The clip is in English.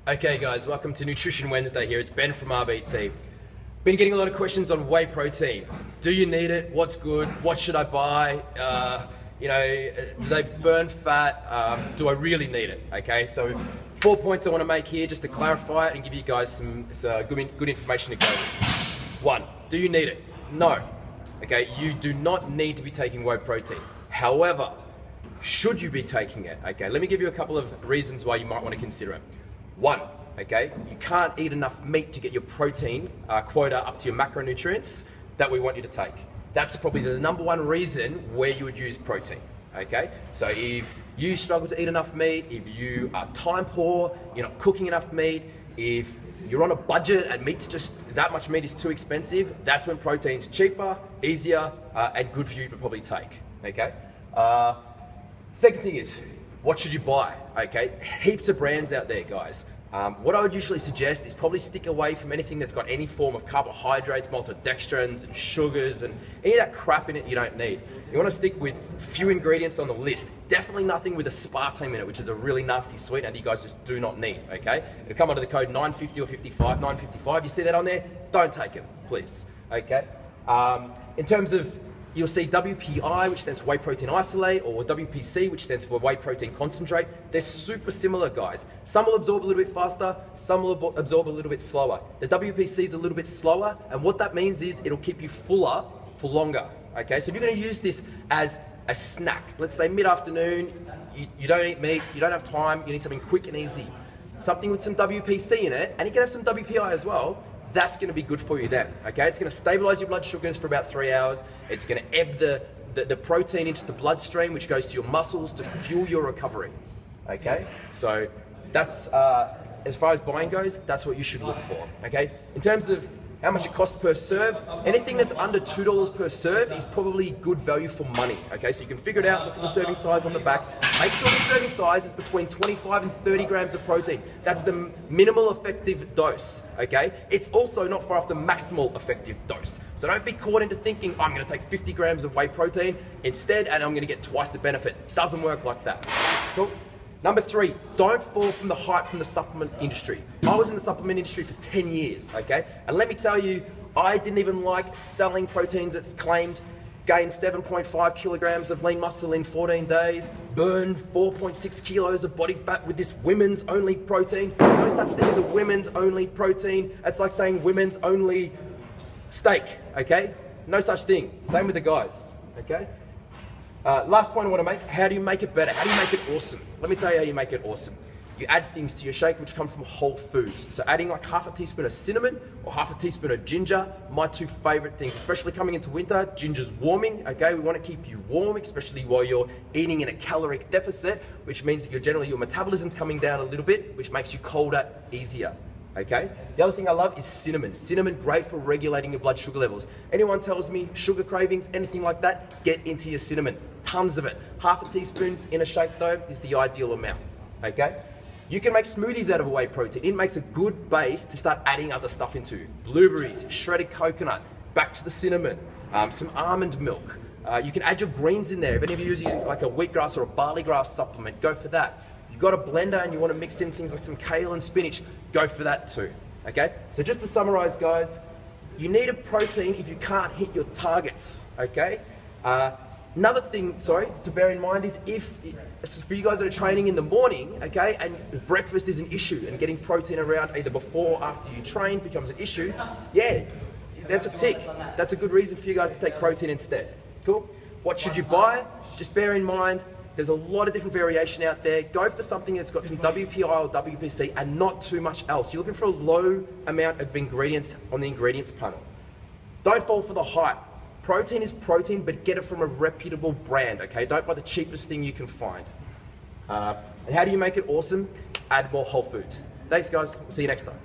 Okay guys, welcome to Nutrition Wednesday here. It's Ben from RBT. Been getting a lot of questions on whey protein. Do you need it? What's good? What should I buy? Do they burn fat? Do I really need it? Okay, so 4 points I want to make here just to clarify it and give you guys some good information to go with. 1, do you need it? No. Okay, you do not need to be taking whey protein. However, should you be taking it? Okay, let me give you a couple of reasons why you might want to consider it. 1, okay, you can't eat enough meat to get your protein quota up to your macronutrients that we want you to take. That's probably the #1 reason where you would use protein, okay? So if you struggle to eat enough meat, if you are time poor, you're not cooking enough meat, if you're on a budget and that much meat is too expensive, that's when protein's cheaper, easier, and good for you to probably take, okay? Second thing is, what should you buy? Okay, heaps of brands out there, guys. What I would usually suggest is probably stick away from anything that's got any form of carbohydrates, maltodextrins, and sugars, and any of that crap in it you don't need. You want to stick with few ingredients on the list. Definitely nothing with aspartame in it, which is a really nasty sweetener you guys just do not need, okay? It'll come under the code 950 or 955. You see that on there? Don't take it, please, okay? In terms of, you'll see WPI, which stands for whey protein isolate, or WPC, which stands for whey protein concentrate. They're super similar, guys. Some will absorb a little bit faster, some will absorb a little bit slower. The WPC is a little bit slower, and what that means is it'll keep you fuller for longer, okay? So if you're gonna use this as a snack, let's say mid-afternoon, you don't eat meat, you don't have time, you need something quick and easy. Something with some WPC in it, and you can have some WPI as well, that's going to be good for you then, okay? It's going to stabilize your blood sugars for about 3 hours. It's going to ebb the protein into the bloodstream, which goes to your muscles to fuel your recovery, okay? So that's, as far as buying goes, that's what you should look for, okay? In terms of how much it costs per serve, anything that's under $2 per serve is probably good value for money, okay? So you can figure it out, look at the serving size on the back. Make sure the serving size is between 25 and 30 grams of protein. That's the minimal effective dose, okay? It's also not far off the maximal effective dose. So don't be caught into thinking, I'm gonna take 50 grams of whey protein instead and I'm gonna get twice the benefit. Doesn't work like that, cool? #3, don't fall from the hype from the supplement industry. I was in the supplement industry for 10 years, okay? And let me tell you, I didn't even like selling proteins that claimed gain 7.5 kilograms of lean muscle in 14 days, burn 4.6 kilos of body fat with this women's only protein. No such thing as a women's only protein. It's like saying women's only steak, okay? No such thing. Same with the guys, okay? Last point I want to make, how do you make it better? How do you make it awesome? Let me tell you how you make it awesome. You add things to your shake which come from whole foods. So adding like half a teaspoon of cinnamon or half a teaspoon of ginger, my 2 favorite things, especially coming into winter. Ginger's warming, okay? We want to keep you warm, especially while you're eating in a caloric deficit, which means that your metabolism's coming down a little bit, which makes you colder easier. Okay? The other thing I love is cinnamon. Cinnamon, great for regulating your blood sugar levels. Anyone tells me sugar cravings, anything like that, get into your cinnamon. Tons of it. Half a teaspoon in a shake though is the ideal amount. Okay? You can make smoothies out of whey protein. It makes a good base to start adding other stuff into. Blueberries, shredded coconut, back to the cinnamon, some almond milk. You can add your greens in there. If any of you are using like a wheatgrass or a barley grass supplement, go for that. You've got a blender and you want to mix in things like some kale and spinach, go for that too, okay? So just to summarize, guys, you need a protein if you can't hit your targets, okay? Another thing, to bear in mind is for you guys that are training in the morning, okay, and breakfast is an issue and getting protein around either before or after you train becomes an issue, yeah, that's a tick. That's a good reason for you guys to take protein instead, cool? What should you buy? Just bear in mind, there's a lot of different variation out there. Go for something that's got some WPI or WPC and not too much else. You're looking for a low amount of ingredients on the ingredients panel. Don't fall for the hype. Protein is protein, but get it from a reputable brand, okay? Don't buy the cheapest thing you can find. And how do you make it awesome? Add more whole foods. Thanks, guys. See you next time.